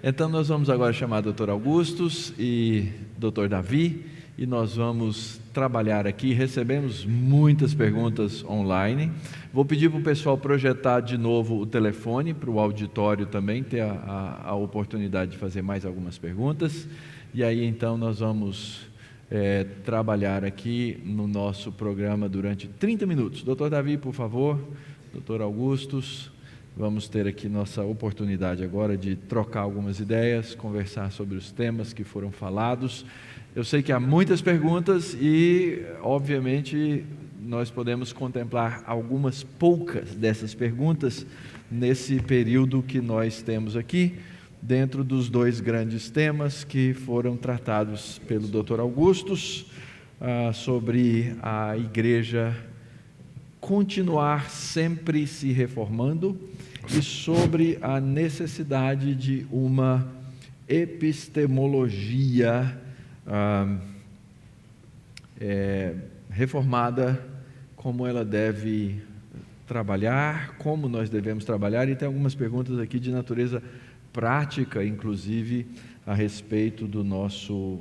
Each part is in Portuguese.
Então nós vamos agora chamar Dr. Augustus e Dr. Davi e nós vamos trabalhar aqui. Recebemos muitas perguntas online. Vou pedir para o pessoal projetar de novo o telefone para o auditório também ter a oportunidade de fazer mais algumas perguntas. E aí então nós vamos trabalhar aqui no nosso programa durante 30 minutos. Dr. Davi, por favor. Dr. Augustus. Vamos ter aqui nossa oportunidade agora de trocar algumas ideias, conversar sobre os temas que foram falados. Eu sei que há muitas perguntas e, obviamente, nós podemos contemplar algumas poucas dessas perguntas nesse período que nós temos aqui, dentro dos dois grandes temas que foram tratados pelo Dr. Augustus, sobre a igreja continuar sempre se reformando e sobre a necessidade de uma epistemologia reformada, como ela deve trabalhar, como nós devemos trabalhar, e tem algumas perguntas aqui de natureza prática, inclusive, a respeito do nosso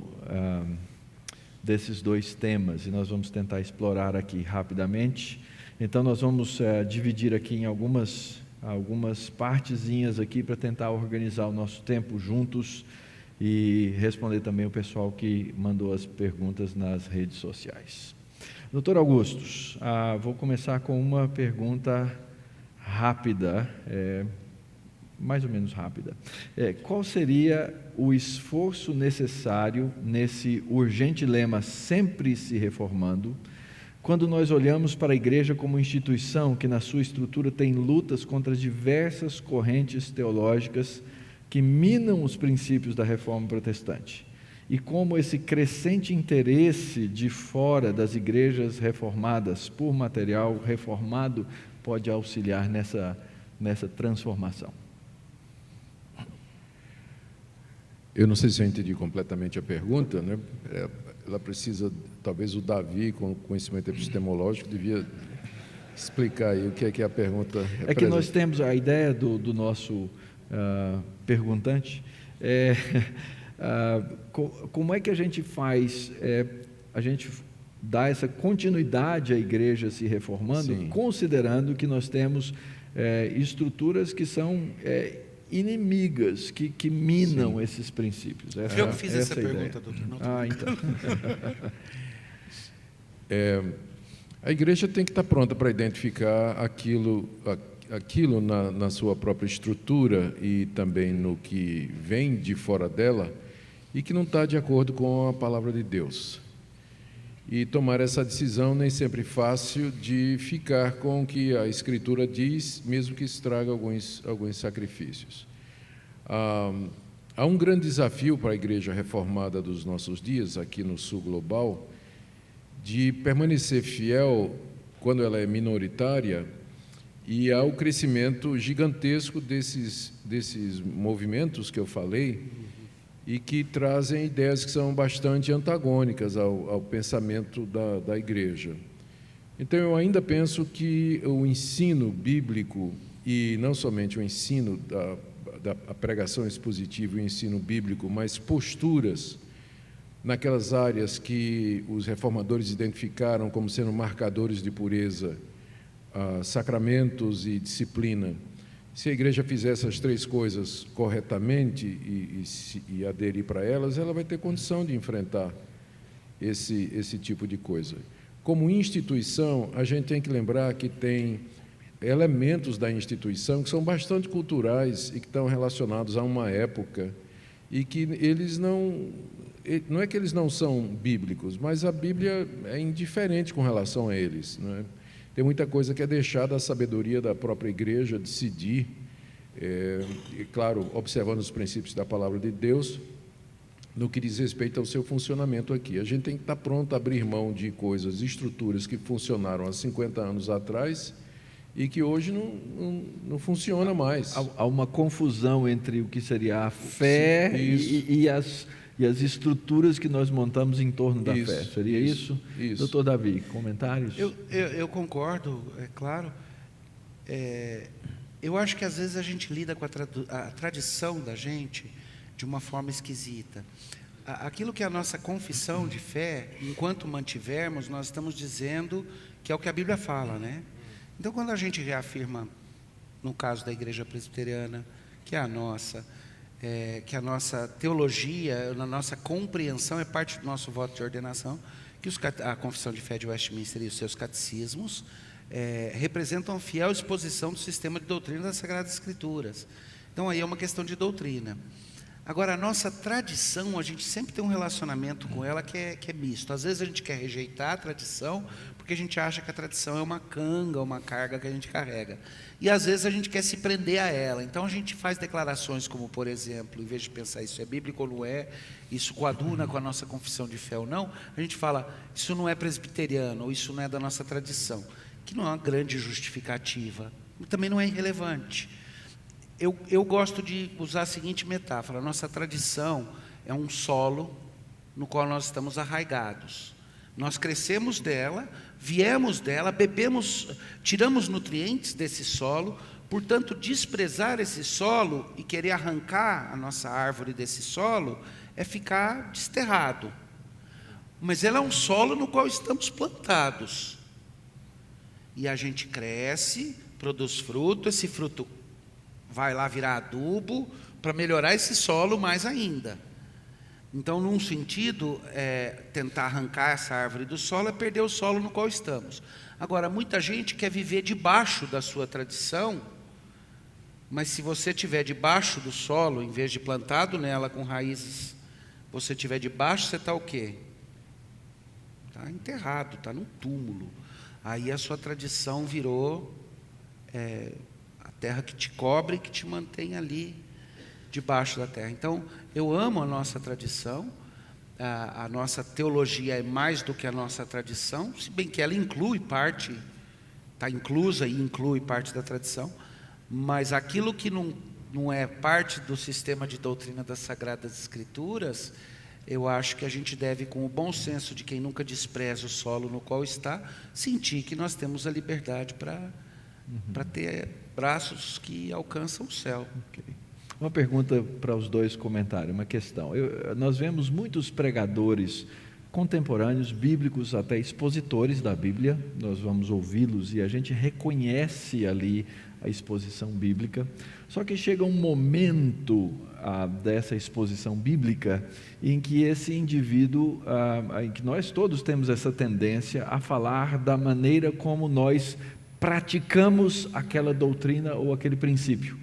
desses dois temas, e nós vamos tentar explorar aqui rapidamente. Então nós vamos dividir aqui em algumas partezinhas aqui para tentar organizar o nosso tempo juntos e responder também o pessoal que mandou as perguntas nas redes sociais. Dr. Augustus, vou começar com uma pergunta rápida, mais ou menos rápida. Qual seria o esforço necessário nesse urgente lema sempre se reformando, quando nós olhamos para a igreja como instituição que na sua estrutura tem lutas contra diversas correntes teológicas que minam os princípios da reforma protestante, e como esse crescente interesse de fora das igrejas reformadas por material reformado pode auxiliar nessa transformação? Eu não sei se eu entendi completamente a pergunta, né? Ela precisa, talvez o Davi, com conhecimento epistemológico, devia explicar aí o que é a pergunta. É que nós temos a ideia do nosso perguntante, como é que a gente faz, a gente dá essa continuidade à igreja se reformando, sim, considerando que nós temos estruturas que são inimigas, que minam, sim, esses princípios. Eu que fiz essa pergunta, doutor. Então. A igreja tem que estar pronta para identificar aquilo na sua própria estrutura e também no que vem de fora dela e que não está de acordo com a palavra de Deus. E tomar essa decisão nem sempre fácil de ficar com o que a Escritura diz, mesmo que isso traga alguns sacrifícios. Há um grande desafio para a igreja reformada dos nossos dias, aqui no Sul Global, de permanecer fiel quando ela é minoritária e ao crescimento gigantesco desses movimentos que eu falei, e que trazem ideias que são bastante antagônicas ao pensamento da igreja. Então, eu ainda penso que o ensino bíblico, e não somente o ensino da pregação expositiva e o ensino bíblico, mas posturas naquelas áreas que os reformadores identificaram como sendo marcadores de pureza, sacramentos e disciplina. Se a igreja fizer essas três coisas corretamente e aderir para elas, ela vai ter condição de enfrentar esse tipo de coisa. Como instituição, a gente tem que lembrar que tem elementos da instituição que são bastante culturais e que estão relacionados a uma época e que eles não é que eles não são bíblicos, mas a Bíblia é indiferente com relação a eles, não é? Tem muita coisa que é deixada à sabedoria da própria igreja decidir, e claro, observando os princípios da palavra de Deus, no que diz respeito ao seu funcionamento aqui. A gente tem que estar pronto a abrir mão de coisas, estruturas que funcionaram há 50 anos atrás e que hoje não funciona mais. Há uma confusão entre o que seria a fé e as estruturas que nós montamos em torno da fé. Seria isso? Doutor Davi, comentários? Eu concordo, é claro. Eu acho que às vezes a gente lida com a tradição da gente de uma forma esquisita. Aquilo que é a nossa confissão de fé, enquanto mantivermos, nós estamos dizendo que é o que a Bíblia fala, né? Então, quando a gente reafirma, no caso da Igreja Presbiteriana, que a nossa teologia, a nossa compreensão é parte do nosso voto de ordenação, que a Confissão de Fé de Westminster e os seus catecismos representam a fiel exposição do sistema de doutrina das Sagradas Escrituras. Então, aí é uma questão de doutrina. Agora, a nossa tradição, a gente sempre tem um relacionamento com ela que é misto. Às vezes a gente quer rejeitar a tradição, porque a gente acha que a tradição é uma canga, uma carga que a gente carrega. E às vezes a gente quer se prender a ela. Então a gente faz declarações como, por exemplo, em vez de pensar isso é bíblico ou não é, isso coaduna com a nossa confissão de fé ou não, a gente fala, isso não é presbiteriano, ou isso não é da nossa tradição, que não é uma grande justificativa, também não é irrelevante. Eu gosto de usar a seguinte metáfora: a nossa tradição é um solo no qual nós estamos arraigados. Nós crescemos dela, viemos dela, bebemos, tiramos nutrientes desse solo, portanto, desprezar esse solo e querer arrancar a nossa árvore desse solo é ficar desterrado. Mas ela é um solo no qual estamos plantados. E a gente cresce, produz fruto, esse fruto vai lá virar adubo para melhorar esse solo mais ainda. Então, num sentido, tentar arrancar essa árvore do solo é perder o solo no qual estamos. Agora, muita gente quer viver debaixo da sua tradição, mas se você estiver debaixo do solo, em vez de plantado nela com raízes, você estiver debaixo, você está o quê? Está enterrado, está num túmulo. Aí a sua tradição virou a terra que te cobre e que te mantém ali debaixo da terra. Então, eu amo a nossa tradição, a nossa teologia é mais do que a nossa tradição, se bem que ela inclui parte, está inclusa e inclui parte da tradição, mas aquilo que não é parte do sistema de doutrina das Sagradas Escrituras, eu acho que a gente deve, com o bom senso de quem nunca despreza o solo no qual está, sentir que nós temos a liberdade para ter braços que alcançam o céu. Okay. Uma pergunta para os dois comentários, uma questão. Nós vemos muitos pregadores contemporâneos, bíblicos, até expositores da Bíblia, nós vamos ouvi-los e a gente reconhece ali a exposição bíblica, só que chega um momento dessa exposição bíblica em que esse indivíduo, em que nós todos temos essa tendência a falar da maneira como nós praticamos aquela doutrina ou aquele princípio.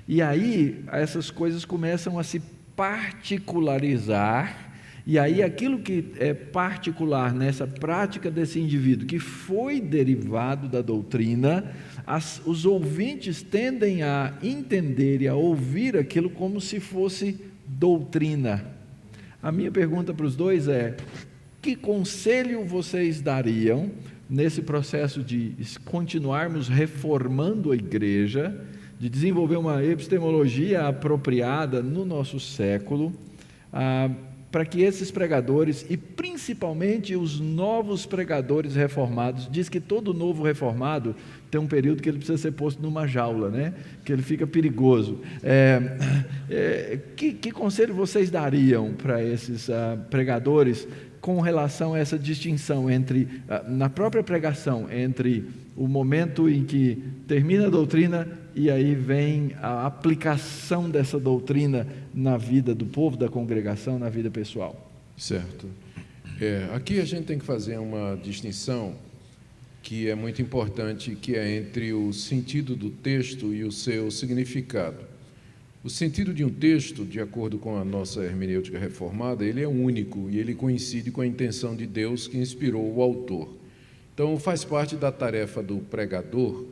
E aí essas coisas começam a se particularizar, e aí aquilo que é particular nessa prática desse indivíduo, que foi derivado da doutrina, os ouvintes tendem a entender e a ouvir aquilo como se fosse doutrina. A minha pergunta para os dois é: que conselho vocês dariam nesse processo de continuarmos reformando a igreja, de desenvolver uma epistemologia apropriada no nosso século, para que esses pregadores, e principalmente os novos pregadores reformados, diz que todo novo reformado tem um período que ele precisa ser posto numa jaula, né? Que ele fica perigoso. Que conselho vocês dariam para esses pregadores com relação a essa distinção entre, na própria pregação, entre o momento em que termina a doutrina e aí vem a aplicação dessa doutrina na vida do povo, da congregação, na vida pessoal? Certo. Aqui a gente tem que fazer uma distinção que é muito importante, que é entre o sentido do texto e o seu significado. O sentido de um texto, de acordo com a nossa hermenêutica reformada, ele é único e ele coincide com a intenção de Deus que inspirou o autor. Então, faz parte da tarefa do pregador,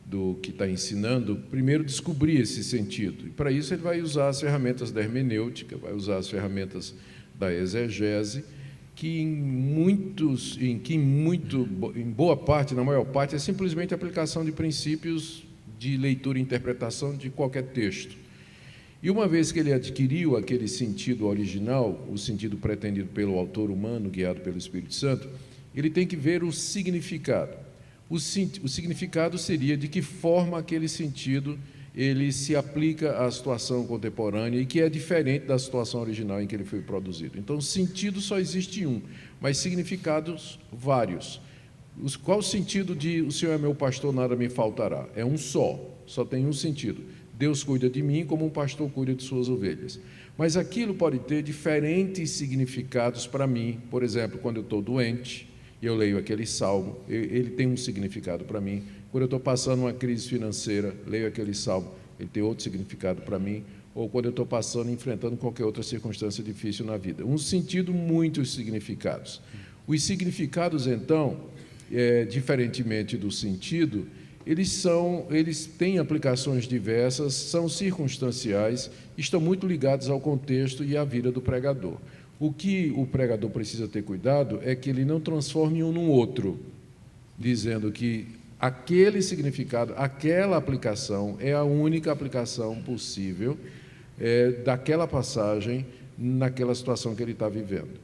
do que está ensinando, primeiro descobrir esse sentido. E para isso ele vai usar as ferramentas da hermenêutica, vai usar as ferramentas da exegese, que em boa parte, na maior parte, é simplesmente a aplicação de princípios de leitura e interpretação de qualquer texto. E uma vez que ele adquiriu aquele sentido original, o sentido pretendido pelo autor humano, guiado pelo Espírito Santo, ele tem que ver o significado. O significado seria de que forma aquele sentido ele se aplica à situação contemporânea e que é diferente da situação original em que ele foi produzido. Então, sentido só existe um, mas significados vários. Qual o sentido de o Senhor é meu pastor, nada me faltará? É um só tem um sentido. Deus cuida de mim como um pastor cuida de suas ovelhas. Mas aquilo pode ter diferentes significados para mim. Por exemplo, quando eu estou doente e eu leio aquele salmo, ele tem um significado para mim. Quando eu estou passando uma crise financeira, leio aquele salmo, ele tem outro significado para mim. Ou quando eu estou enfrentando qualquer outra circunstância difícil na vida. Um sentido, muitos significados. Os significados, então, diferentemente do sentido, eles têm aplicações diversas, são circunstanciais, estão muito ligados ao contexto e à vida do pregador. O que o pregador precisa ter cuidado é que ele não transforme um no outro, dizendo que aquele significado, aquela aplicação é a única aplicação possível daquela passagem naquela situação que ele está vivendo.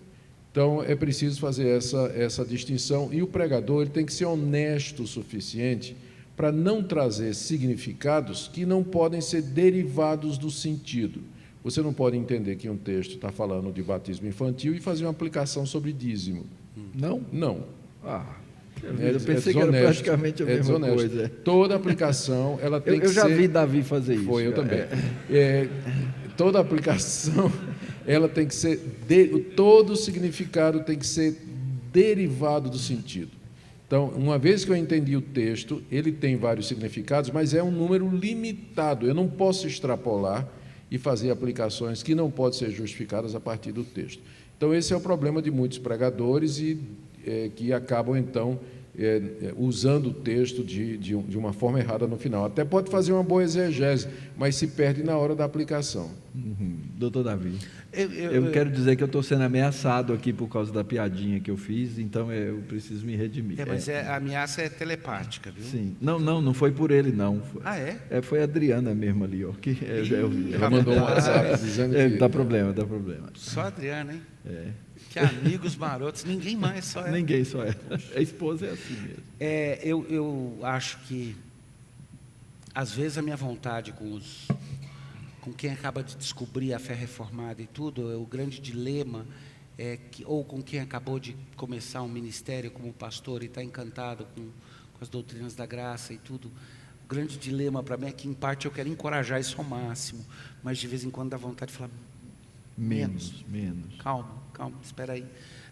Então, é preciso fazer essa distinção, e o pregador ele tem que ser honesto o suficiente para não trazer significados que não podem ser derivados do sentido. Você não pode entender que um texto está falando de batismo infantil e fazer uma aplicação sobre dízimo. Não? Não. Eu pensei que era praticamente a mesma coisa. Toda aplicação, ela tem que ser... Eu já vi Davi fazer isso. Foi, eu também. Toda aplicação, ela tem que ser... Todo o significado tem que ser derivado do sentido. Então, uma vez que eu entendi o texto, ele tem vários significados, mas é um número limitado. Eu não posso extrapolar e fazer aplicações que não podem ser justificadas a partir do texto. Então, esse é o problema de muitos pregadores que acabam, então, usando o texto de uma forma errada no final. Até pode fazer uma boa exegese, mas se perde na hora da aplicação. Doutor Davi, eu quero dizer que eu estou sendo ameaçado aqui por causa da piadinha que eu fiz, então eu preciso me redimir. Mas a ameaça é telepática, viu? Sim. Não foi por ele, não. Foi a Adriana mesmo ali, ó. Eu vi. Ela mandou um WhatsApp dizendo que... Dá problema. Só a Adriana, hein? Que amigos marotos, ninguém mais, só ela. Ninguém, só ela. A esposa é assim mesmo. Eu acho que, às vezes, a minha vontade com quem acaba de descobrir a fé reformada e tudo, o grande dilema ou com quem acabou de começar um ministério como pastor e está encantado com as doutrinas da graça e tudo, o grande dilema para mim é que, em parte, eu quero encorajar isso ao máximo, mas de vez em quando dá vontade de falar menos. Calma, espera aí.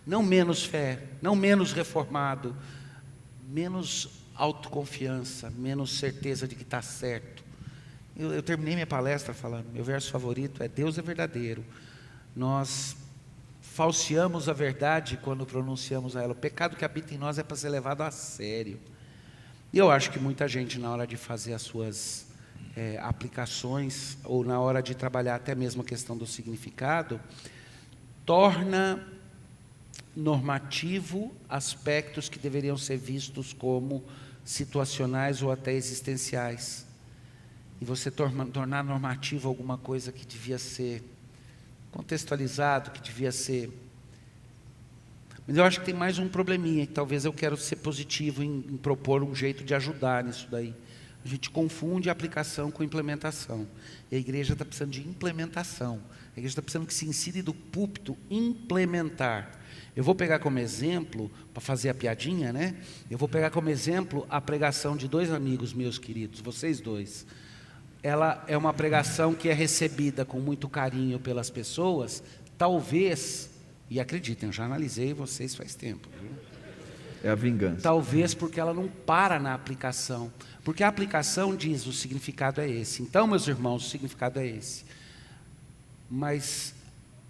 Não menos fé, não menos reformado, menos autoconfiança, menos certeza de que está certo. Eu terminei minha palestra falando, meu verso favorito é: Deus é verdadeiro. Nós falseamos a verdade quando pronunciamos a ela. O pecado que habita em nós é para ser levado a sério. E eu acho que muita gente, na hora de fazer as suas aplicações, ou na hora de trabalhar até mesmo a questão do significado, torna normativo aspectos que deveriam ser vistos como situacionais ou até existenciais. E você tornar normativo alguma coisa que devia ser contextualizado, que devia ser... Mas eu acho que tem mais um probleminha, que talvez eu quero ser positivo em propor um jeito de ajudar nisso daí. A gente confunde a aplicação com implementação. E a igreja está precisando de implementação. A igreja está precisando que se ensine do púlpito implementar. Eu vou pegar como exemplo, para fazer a piadinha, né? Eu vou pegar como exemplo a pregação de dois amigos meus queridos, vocês dois. Ela é uma pregação que é recebida com muito carinho pelas pessoas, talvez, e acreditem, eu já analisei vocês faz tempo, viu? É a vingança. Talvez porque ela não para na aplicação. Porque a aplicação diz: o significado é esse. Então, meus irmãos, o significado é esse. Mas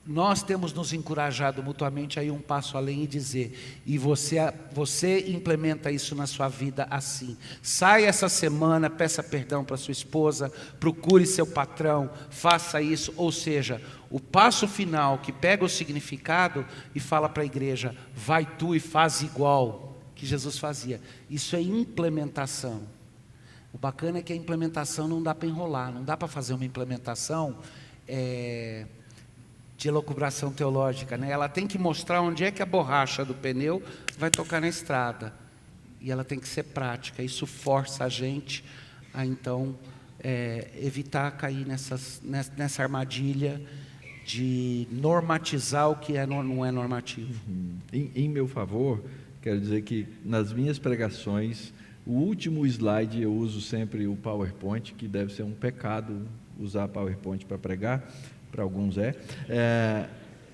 nós temos nos encorajado mutuamente a ir um passo além e dizer: e você implementa isso na sua vida assim. Sai essa semana, peça perdão para sua esposa, procure seu patrão, faça isso. Ou seja, o passo final que pega o significado e fala para a igreja: vai tu e faz igual que Jesus fazia. Isso é implementação. O bacana é que a implementação não dá para enrolar, não dá para fazer uma implementação de elucubração teológica, né? Ela tem que mostrar onde é que a borracha do pneu vai tocar na estrada, e ela tem que ser prática. Isso força a gente a então evitar cair nessa armadilha de normatizar o que não é normativo. Em meu favor, quero dizer que nas minhas pregações, o último slide eu uso sempre o PowerPoint, que deve ser um pecado usar PowerPoint para pregar, para alguns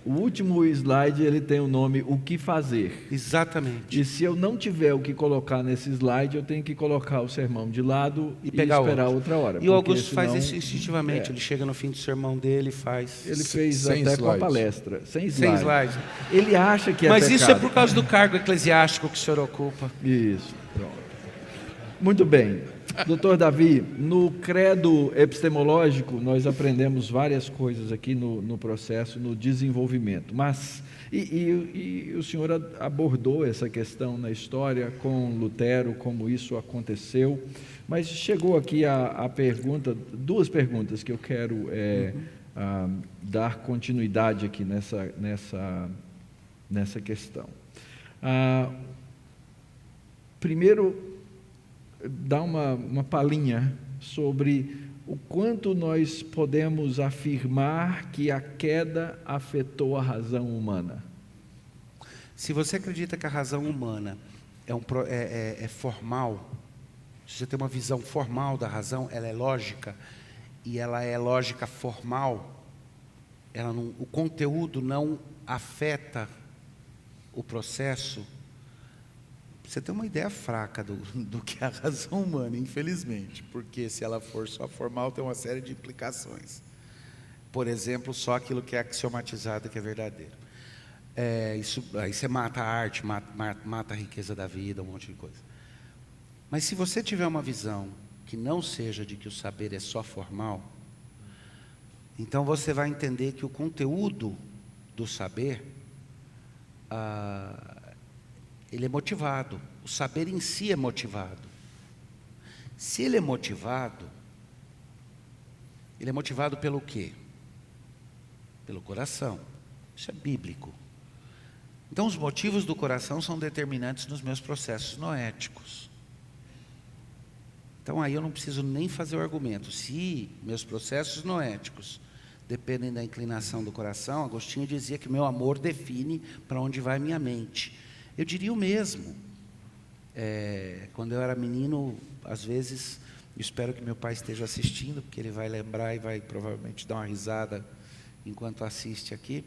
o último slide ele tem o nome O que fazer. Exatamente. E se eu não tiver o que colocar nesse slide, eu tenho que colocar o sermão de lado e esperar outra hora. E o Augusto faz isso instintivamente, ele chega no fim do sermão dele e faz. Ele fez até slides. com a palestra, sem Slides. Ele acha que é Mas pecado. isso é por causa do cargo eclesiástico que o senhor ocupa. Isso, pronto. Muito bem. Doutor Davi, no credo epistemológico, nós aprendemos várias coisas aqui no processo, no desenvolvimento, mas, e o senhor abordou essa questão na história com Lutero, como isso aconteceu, mas chegou aqui a pergunta, duas perguntas que eu quero dar continuidade aqui nessa questão. Primeiro, dar uma palhinha sobre o quanto nós podemos afirmar que a queda afetou a razão humana. Se você acredita que a razão humana é formal, se você tem uma visão formal da razão, ela é lógica, e ela é lógica formal, o conteúdo não afeta o processo. Você tem uma ideia fraca do que é a razão humana, infelizmente, porque se ela for só formal, tem uma série de implicações. Por exemplo, só aquilo que é axiomatizado, que é verdadeiro. Aí você mata a arte, mata a riqueza da vida, um monte de coisa. Mas se você tiver uma visão que não seja de que o saber é só formal, então você vai entender que o conteúdo do saber, ele é motivado, o saber em si é motivado. Se ele é motivado pelo quê? Pelo coração. Isso é bíblico. Então, os motivos do coração são determinantes nos meus processos noéticos. Então, aí eu não preciso nem fazer o argumento. Se meus processos noéticos dependem da inclinação do coração, Agostinho dizia que meu amor define para onde vai minha mente. Eu diria o mesmo. Quando eu era menino, às vezes, eu espero que meu pai esteja assistindo, porque ele vai lembrar e vai provavelmente dar uma risada enquanto assiste aqui.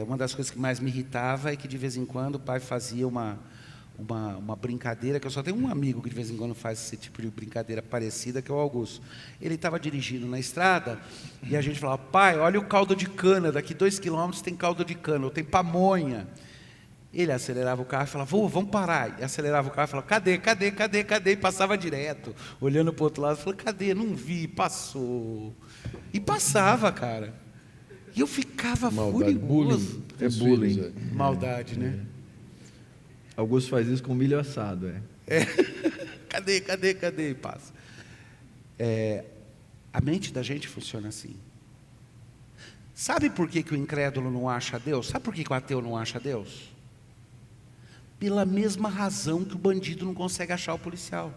Uma das coisas que mais me irritava é que de vez em quando o pai fazia uma brincadeira, que eu só tenho um amigo que de vez em quando faz esse tipo de brincadeira parecida, que é o Augusto. Ele estava dirigindo na estrada e a gente falava: pai, olha o caldo de cana, daqui 2 quilômetros tem caldo de cana, ou tem pamonha. Ele acelerava o carro e falava: vô, vamos parar. E acelerava o carro e falava: cadê? E passava direto, olhando para o outro lado, falando: cadê? Não vi, passou. E passava, cara. E eu ficava furioso. É bullying. Maldade, né? Augusto faz isso com milho assado. Cadê? E passa. A mente da gente funciona assim. Sabe por que o incrédulo não acha Deus? Sabe por que o ateu não acha Deus? Pela mesma razão que o bandido não consegue achar o policial.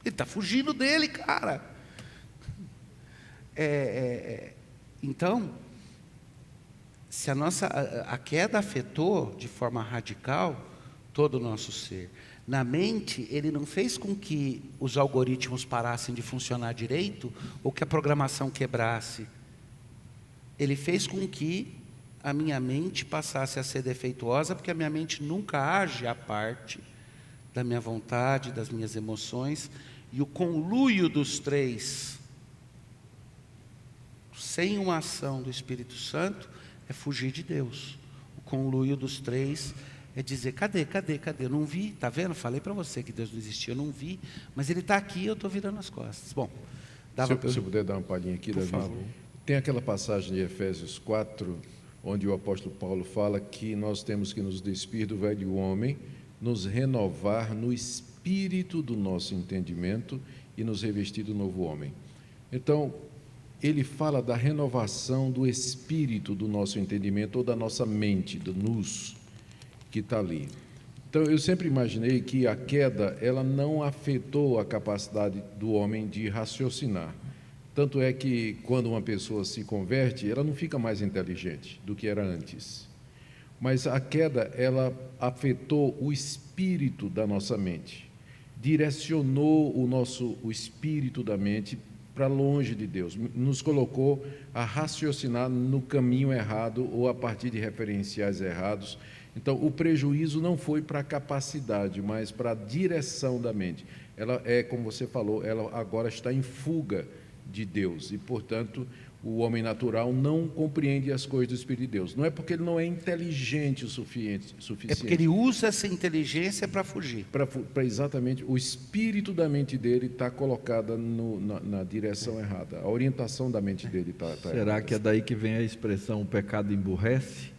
Ele está fugindo dele, cara. Então, se a queda afetou de forma radical todo o nosso ser, na mente, ele não fez com que os algoritmos parassem de funcionar direito ou que a programação quebrasse. Ele fez com que a minha mente passasse a ser defeituosa, porque a minha mente nunca age à parte da minha vontade, das minhas emoções, e o conluio dos três, sem uma ação do Espírito Santo, é fugir de Deus. O conluio dos três é dizer: cadê? Eu não vi, está vendo? Falei para você que Deus não existia, eu não vi, mas Ele está aqui, eu estou virando as costas. Bom, se eu puder dar uma palhinha aqui, Davi. Tem aquela passagem de Efésios 4, onde o apóstolo Paulo fala que nós temos que nos despir do velho homem, nos renovar no espírito do nosso entendimento e nos revestir do novo homem. Então, ele fala da renovação do espírito do nosso entendimento ou da nossa mente, do nous, que está ali. Então, eu sempre imaginei que a queda ela não afetou a capacidade do homem de raciocinar. Tanto é que, quando uma pessoa se converte, ela não fica mais inteligente do que era antes. Mas a queda, ela afetou o espírito da nossa mente, direcionou o espírito da mente para longe de Deus, nos colocou a raciocinar no caminho errado ou a partir de referenciais errados. Então, o prejuízo não foi para a capacidade, mas para a direção da mente. Ela é, como você falou, ela agora está em fuga de Deus e, portanto, o homem natural não compreende as coisas do Espírito de Deus. Não é porque ele não é inteligente o suficiente. É porque ele usa essa inteligência para fugir. Para exatamente, o espírito da mente dele está colocada na direção errada. A orientação da mente dele está Será errada. que é daí que vem a expressão o pecado emburrece?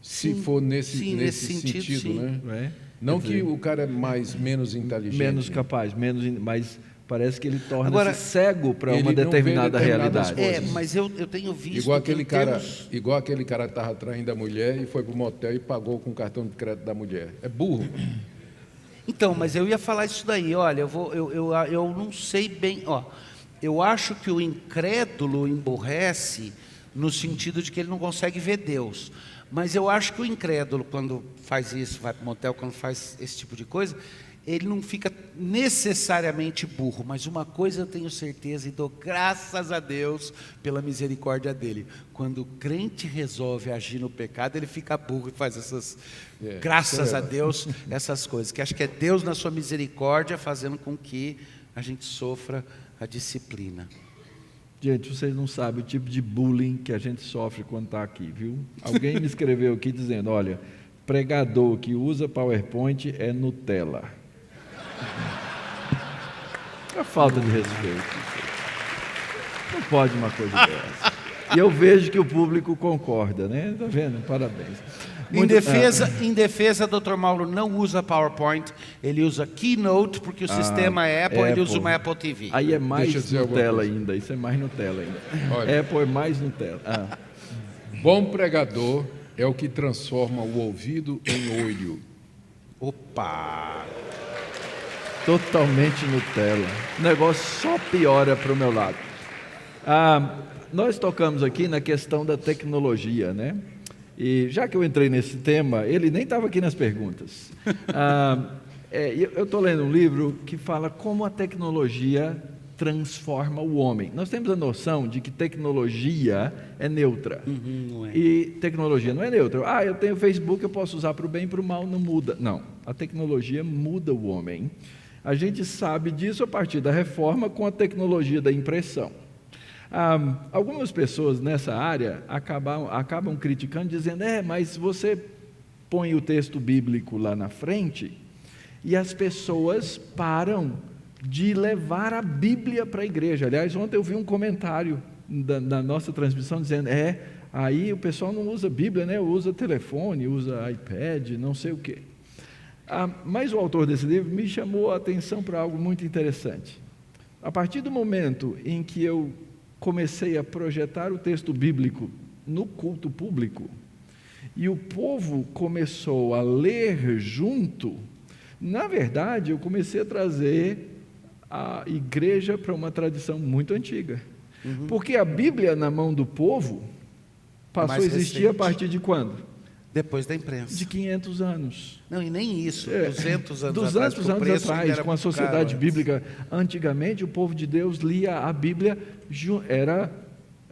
Se for nesse sentido, sentido, sim. né? Não é? Não Quer que dizer, o cara é menos inteligente. menos capaz, mas parece que ele torna-se Agora, cego para ele uma não vê determinada determinadas realidade. coisas. Mas eu tenho visto Igual que aquele em cara, termos- igual aquele cara que estava traindo a mulher e foi para o motel e pagou com o cartão de crédito da mulher. É burro. Então, mas eu ia falar isso daí. Olha, eu não sei bem. Ó, eu acho que o incrédulo emburrece no sentido de que ele não consegue ver Deus. Mas eu acho que o incrédulo, quando faz isso, vai para o motel, quando faz esse tipo de coisa, ele não fica necessariamente burro. Mas uma coisa eu tenho certeza e dou graças a Deus pela misericórdia dele. Quando o crente resolve agir no pecado, ele fica burro e faz essas, graças a Deus, essas coisas. Que acho que é Deus na sua misericórdia fazendo com que a gente sofra a disciplina. Gente, vocês não sabem o tipo de bullying que a gente sofre quando está aqui, viu? Alguém me escreveu aqui dizendo, olha, pregador que usa PowerPoint é Nutella. É falta de respeito. Não pode uma coisa dessa. E eu vejo que o público concorda, né? Tá vendo? Parabéns. Em defesa, Dr. Mauro não usa PowerPoint, ele usa Keynote, porque o sistema é Apple, ele usa uma Apple TV. Aí é Deixa eu mais dizer alguma Nutella coisa. ainda, isso é mais Nutella ainda. Olha. Apple é mais Nutella. Bom pregador é o que transforma o ouvido em olho. Opa! Totalmente Nutella. O negócio só piora para o meu lado. Nós tocamos aqui na questão da tecnologia, né? E já que eu entrei nesse tema, ele nem estava aqui nas perguntas. Eu estou lendo um livro que fala como a tecnologia transforma o homem. Nós temos a noção de que tecnologia é neutra. Não é. E tecnologia não é neutra. Eu tenho Facebook, eu posso usar para o bem e para o mal, não muda. Não, a tecnologia muda o homem. A gente sabe disso a partir da reforma com a tecnologia da impressão. Algumas pessoas nessa área acabam criticando, dizendo, mas você põe o texto bíblico lá na frente e as pessoas param de levar a Bíblia para a igreja. Aliás, ontem eu vi um comentário da nossa transmissão dizendo, aí o pessoal não usa Bíblia, né? Usa telefone, usa iPad, não sei o quê. Mas o autor desse livro me chamou a atenção para algo muito interessante. A partir do momento em que eu comecei a projetar o texto bíblico no culto público, e o povo começou a ler junto, na verdade, eu comecei a trazer a igreja para uma tradição muito antiga. Porque a Bíblia na mão do povo passou a Mais existir recente. a partir de quando? Depois da imprensa. De 500 anos. Não, e nem isso, 200 anos atrás. 200 porque o anos preço ainda atrás, era com a muito sociedade caro bíblica, antigamente o povo de Deus lia a Bíblia,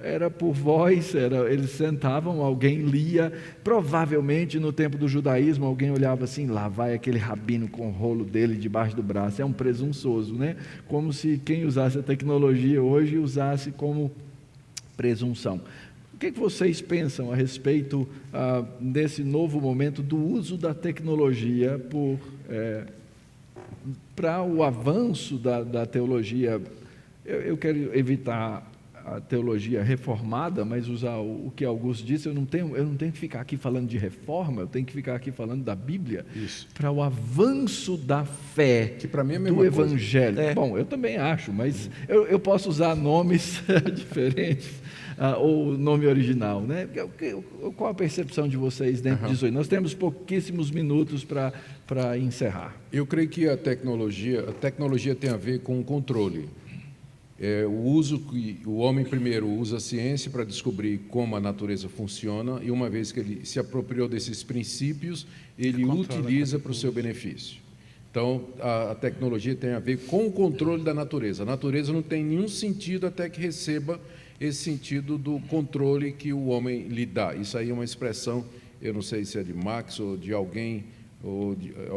era por voz, eles sentavam, alguém lia, provavelmente no tempo do judaísmo, alguém olhava assim, lá vai aquele rabino com o rolo dele debaixo do braço, é um presunçoso, né? Como se quem usasse a tecnologia hoje usasse como presunção. O que vocês pensam a respeito desse novo momento do uso da tecnologia para o avanço da teologia? Eu quero evitar a teologia reformada, mas usar o que Augusto disse, eu não tenho que ficar aqui falando de reforma, eu tenho que ficar aqui falando da Bíblia, para o avanço da fé, que para mim é a do mesma coisa. Evangelho. Bom, eu também acho, mas eu posso usar nomes diferentes, ou nome original, né? Qual a percepção de vocês dentro disso aí? Nós temos pouquíssimos minutos para encerrar. Eu creio que a tecnologia tem a ver com o controle. O uso que o homem primeiro usa a ciência para descobrir como a natureza funciona, e uma vez que ele se apropriou desses princípios, ele utiliza para o seu benefício. Então, a tecnologia tem a ver com o controle da natureza. A natureza não tem nenhum sentido até que receba esse sentido do controle que o homem lhe dá. Isso aí é uma expressão, eu não sei se é de Marx ou de alguém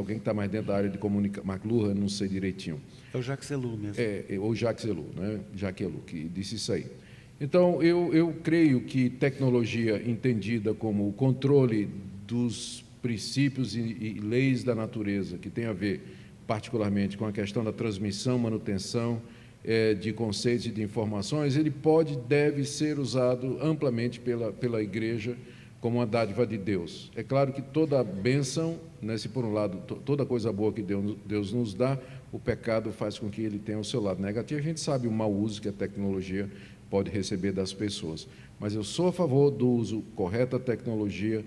que está mais dentro da área de comunicação, McLuhan, não sei direitinho. É o Jacques Ellul mesmo. Ou Jacques Ellul, né? Jacques Ellul, que disse isso aí. Então, eu creio que tecnologia entendida como o controle dos princípios e leis da natureza, que tem a ver particularmente com a questão da transmissão, manutenção de conceitos e de informações, ele deve ser usado amplamente pela igreja como uma dádiva de Deus. É claro que toda bênção, né, se por um lado toda coisa boa que Deus nos dá, o pecado faz com que ele tenha o seu lado negativo. A gente sabe o mau uso que a tecnologia pode receber das pessoas, mas eu sou a favor do uso correto da tecnologia,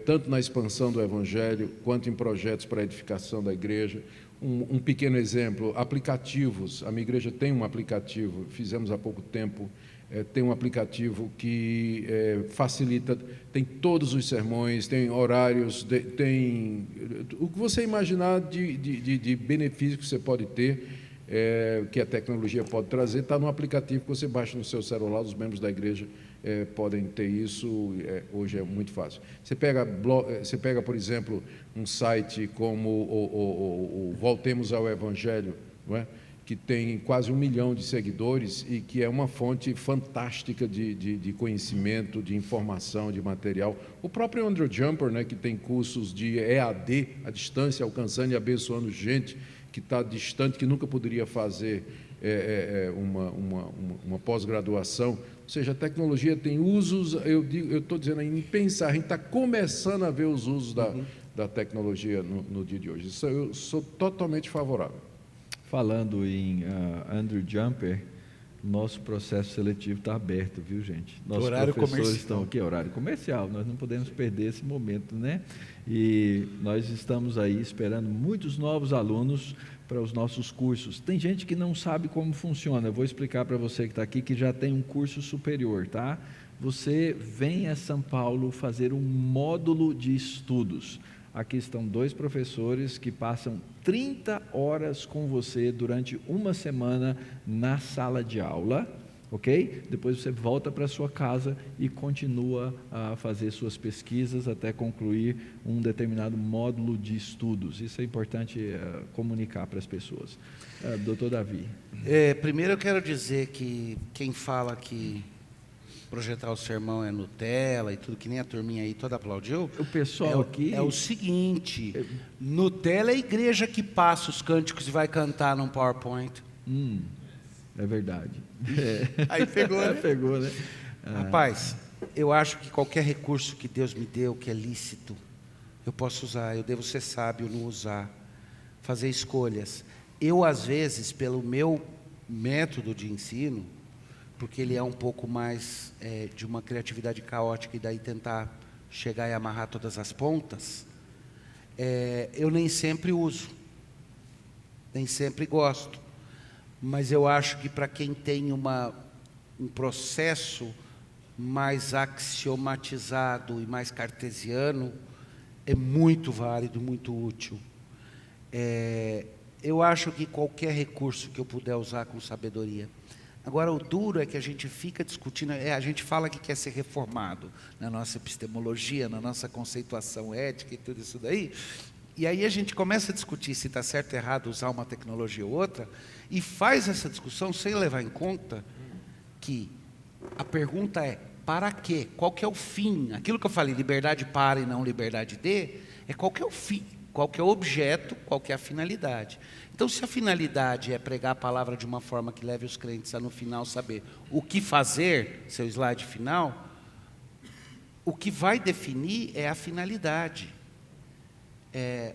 tanto na expansão do Evangelho, quanto em projetos para a edificação da igreja. Um pequeno exemplo, aplicativos. A minha igreja tem um aplicativo, fizemos há pouco tempo, tem um aplicativo que facilita, tem todos os sermões, tem horários, tem o que você imaginar de benefício que você pode ter, que a tecnologia pode trazer, está no aplicativo que você baixa no seu celular. Os membros da igreja podem ter isso, hoje é muito fácil. Você pega, por exemplo, um site como o Voltemos ao Evangelho, não é? Que tem quase 1 milhão de seguidores e que é uma fonte fantástica de conhecimento, de informação, de material. O próprio Andrew Jumper, né, que tem cursos de EAD, à distância, alcançando e abençoando gente que está distante, que nunca poderia fazer uma pós-graduação. Ou seja, a tecnologia tem usos, eu estou dizendo aí, em pensar, a gente está começando a ver os usos da tecnologia no dia de hoje. Isso eu sou totalmente favorável. Falando em Andrew Jumper, nosso processo seletivo está aberto, viu, gente? Nossos professores estão aqui, horário comercial, nós não podemos perder esse momento, né? E nós estamos aí esperando muitos novos alunos para os nossos cursos. Tem gente que não sabe como funciona, eu vou explicar para você que está aqui, que já tem um curso superior, tá? Você vem a São Paulo fazer um módulo de estudos. Aqui estão 2 professores que passam 30 horas com você durante uma semana na sala de aula, ok? Depois você volta para sua casa e continua a fazer suas pesquisas até concluir um determinado módulo de estudos. Isso é importante comunicar para as pessoas. Doutor Davi. Primeiro eu quero dizer que quem fala que projetar o sermão é Nutella e tudo, que nem a turminha aí toda aplaudiu. O pessoal aqui... É o seguinte, Nutella é a igreja que passa os cânticos e vai cantar num PowerPoint. É verdade. Aí pegou, né? Pegou, né? Rapaz, eu acho que qualquer recurso que Deus me deu, que é lícito, eu posso usar, eu devo ser sábio no usar, fazer escolhas. Eu, às vezes, pelo meu método de ensino, porque ele é um pouco mais de uma criatividade caótica e daí tentar chegar e amarrar todas as pontas, eu nem sempre uso, nem sempre gosto, mas eu acho que para quem tem um processo mais axiomatizado e mais cartesiano, é muito válido, muito útil. Eu acho que qualquer recurso que eu puder usar com sabedoria. Agora, o duro é que a gente fica discutindo, a gente fala que quer ser reformado na nossa epistemologia, na nossa conceituação ética e tudo isso daí, e aí a gente começa a discutir se está certo ou errado usar uma tecnologia ou outra, e faz essa discussão sem levar em conta que a pergunta é, para quê? Qual que é o fim? Aquilo que eu falei, liberdade para e não liberdade de, qual que é o fim qual que é o objeto, qual que é a finalidade. Então, se a finalidade é pregar a palavra de uma forma que leve os crentes a, no final, saber o que fazer, seu slide final, o que vai definir é a finalidade.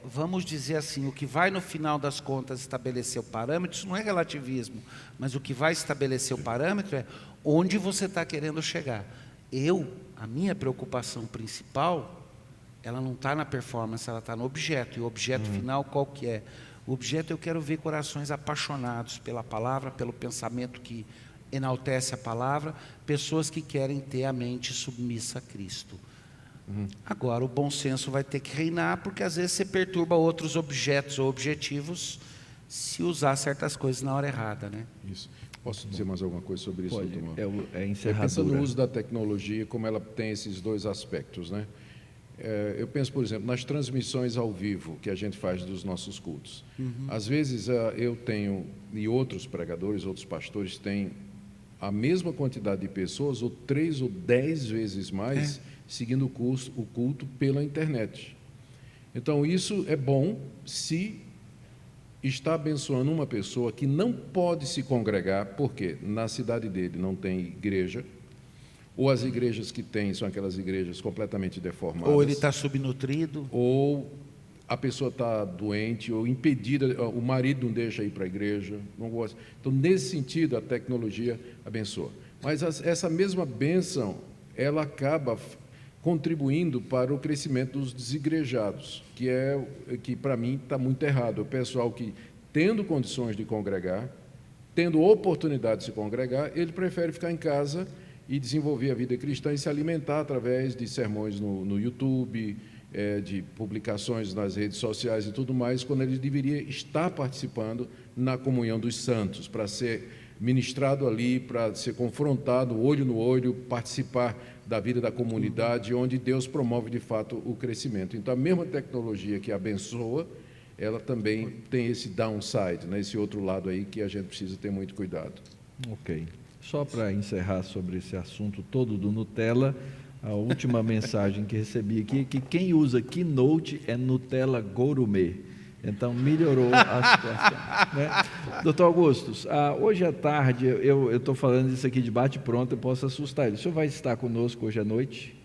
Vamos dizer assim, o que vai, no final das contas, estabelecer o parâmetro, isso não é relativismo, mas o que vai estabelecer o parâmetro é onde você está querendo chegar. A minha preocupação principal, ela não está na performance, ela está no objeto. E o objeto final, qual que é? O objeto, eu quero ver corações apaixonados pela palavra, pelo pensamento que enaltece a palavra, pessoas que querem ter a mente submissa a Cristo. Agora, o bom senso vai ter que reinar, porque às vezes você perturba outros objetos ou objetivos se usar certas coisas na hora errada, né? Isso. Posso dizer mais alguma coisa sobre isso, Pode, doutor? encerradura. Pensando no uso da tecnologia, como ela tem esses dois aspectos, né? Eu penso, por exemplo, nas transmissões ao vivo que a gente faz dos nossos cultos. Às vezes eu tenho, e outros pregadores, outros pastores têm a mesma quantidade de pessoas, ou 3 ou 10 vezes mais, seguindo o culto pela internet. Então, isso é bom se está abençoando uma pessoa que não pode se congregar, porque na cidade dele não tem igreja, ou as igrejas que tem são aquelas igrejas completamente deformadas. Ou ele está subnutrido. Ou a pessoa está doente, ou impedida, o marido não deixa ir para a igreja, não gosta. Então, nesse sentido, a tecnologia abençoa. Mas essa mesma bênção, ela acaba contribuindo para o crescimento dos desigrejados, que para mim está muito errado. O pessoal que, tendo condições de congregar, tendo oportunidade de se congregar, ele prefere ficar em casa e desenvolver a vida cristã e se alimentar através de sermões no YouTube, de publicações nas redes sociais e tudo mais, quando ele deveria estar participando na comunhão dos santos, para ser ministrado ali, para ser confrontado olho no olho, participar da vida da comunidade, onde Deus promove de fato o crescimento. Então, a mesma tecnologia que abençoa, ela também tem esse downside, né? Esse outro lado aí que a gente precisa ter muito cuidado. Ok. Só para encerrar sobre esse assunto todo do Nutella, a última mensagem que recebi aqui é que quem usa Keynote é Nutella Gourmet. Então, melhorou a situação, né? Doutor Augustus, hoje à tarde, eu estou falando isso aqui de bate-pronto, eu posso assustar ele. O senhor vai estar conosco hoje à noite?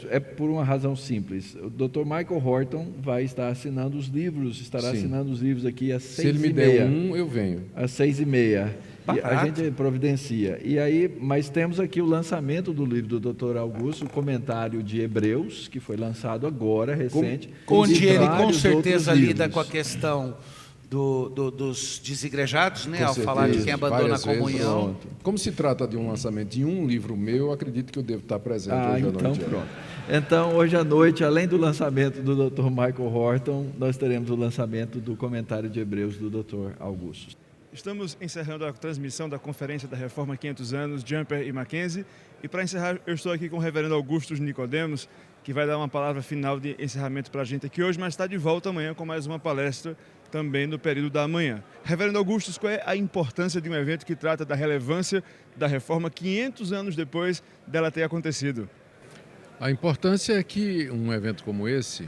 É por uma razão simples. O Dr. Michael Horton vai estar assinando os livros, assinando os livros aqui às 6h30. Se ele me der eu venho. Às 6h30. E a Barato. gente providencia. E aí, mas temos aqui o lançamento do livro do Dr. Augusto, o comentário de Hebreus, que foi lançado agora, recente. Onde e ele com vários certeza outros lida livros. com a questão dos desigrejados, né? Com Ao falar de certeza, quem abandona a várias vezes. comunhão. Pronto. Como se trata de um lançamento de um livro meu, acredito que eu devo estar presente hoje à Então noite. pronto. Então, hoje à noite, além do lançamento do Dr. Michael Horton, nós teremos o lançamento do comentário de Hebreus do Dr. Augusto. Estamos encerrando a transmissão da Conferência da Reforma 500 anos, Jumper e Mackenzie. E para encerrar, eu estou aqui com o reverendo Augusto Nicodemos, que vai dar uma palavra final de encerramento para a gente aqui hoje, mas está de volta amanhã com mais uma palestra também no período da manhã. Reverendo Augusto, qual é a importância de um evento que trata da relevância da Reforma 500 anos depois dela ter acontecido? A importância é que um evento como esse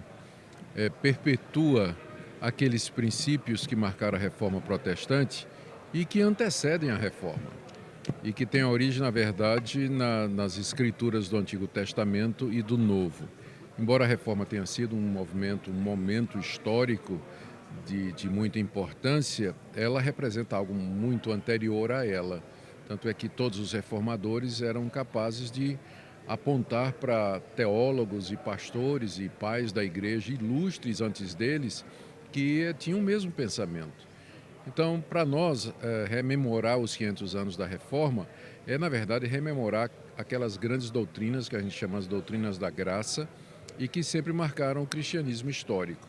perpetua aqueles princípios que marcaram a Reforma Protestante e que antecedem a Reforma, e que tem origem, na verdade, nas escrituras do Antigo Testamento e do Novo. Embora a Reforma tenha sido um momento histórico de muita importância, ela representa algo muito anterior a ela. Tanto é que todos os reformadores eram capazes de apontar para teólogos e pastores e pais da igreja ilustres antes deles que tinham o mesmo pensamento. Então, para nós, rememorar os 500 anos da Reforma na verdade, rememorar aquelas grandes doutrinas que a gente chama de doutrinas da graça e que sempre marcaram o cristianismo histórico,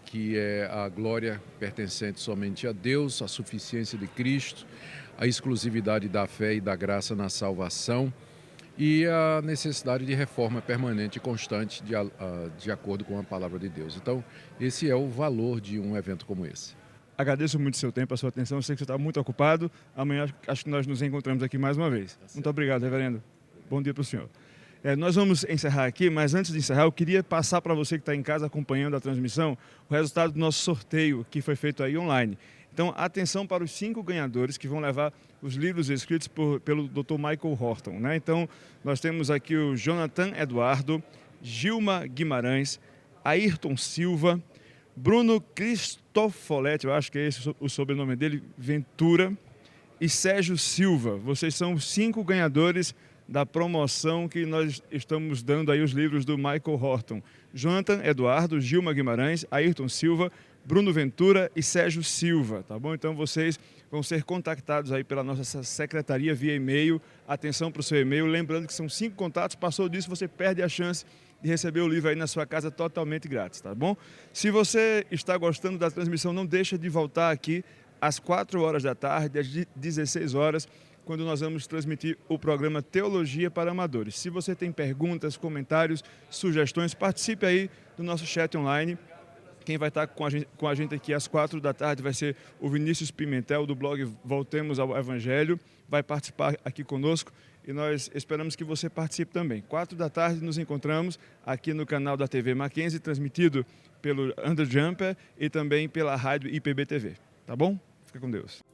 que é a glória pertencente somente a Deus, a suficiência de Cristo, a exclusividade da fé e da graça na salvação e a necessidade de reforma permanente e constante de acordo com a palavra de Deus. Então, esse é o valor de um evento como esse. Agradeço muito o seu tempo, a sua atenção. Eu sei que você está muito ocupado. Amanhã acho que nós nos encontramos aqui mais uma vez. Muito obrigado, reverendo. Bom dia para o senhor. Nós vamos encerrar aqui, mas antes de encerrar, eu queria passar para você que está em casa acompanhando a transmissão o resultado do nosso sorteio, que foi feito aí online. Então, atenção para os 5 ganhadores que vão levar os livros escritos pelo Dr. Michael Horton, né? Então, nós temos aqui o Jonathan Eduardo, Gilma Guimarães, Ayrton Silva, Bruno Cristofoletti, eu acho que é esse o sobrenome dele, Ventura, e Sérgio Silva. Vocês são os 5 ganhadores da promoção que nós estamos dando aí os livros do Michael Horton. Jonathan Eduardo, Gilma Guimarães, Ayrton Silva, Bruno Ventura e Sérgio Silva, tá bom? Então vocês vão ser contactados aí pela nossa secretaria via e-mail. Atenção para o seu e-mail, lembrando que são 5 contatos, passou disso você perde a chance de receber o livro aí na sua casa totalmente grátis, tá bom? Se você está gostando da transmissão, não deixa de voltar aqui às 4 horas da tarde, às 16 horas, quando nós vamos transmitir o programa Teologia para Amadores. Se você tem perguntas, comentários, sugestões, participe aí do nosso chat online. Quem vai estar com a gente aqui às 4 da tarde vai ser o Vinícius Pimentel, do blog Voltemos ao Evangelho, vai participar aqui conosco e nós esperamos que você participe também. 4 da tarde nos encontramos aqui no canal da TV Mackenzie, transmitido pelo Under Jumper e também pela rádio IPB TV. Tá bom? Fica com Deus.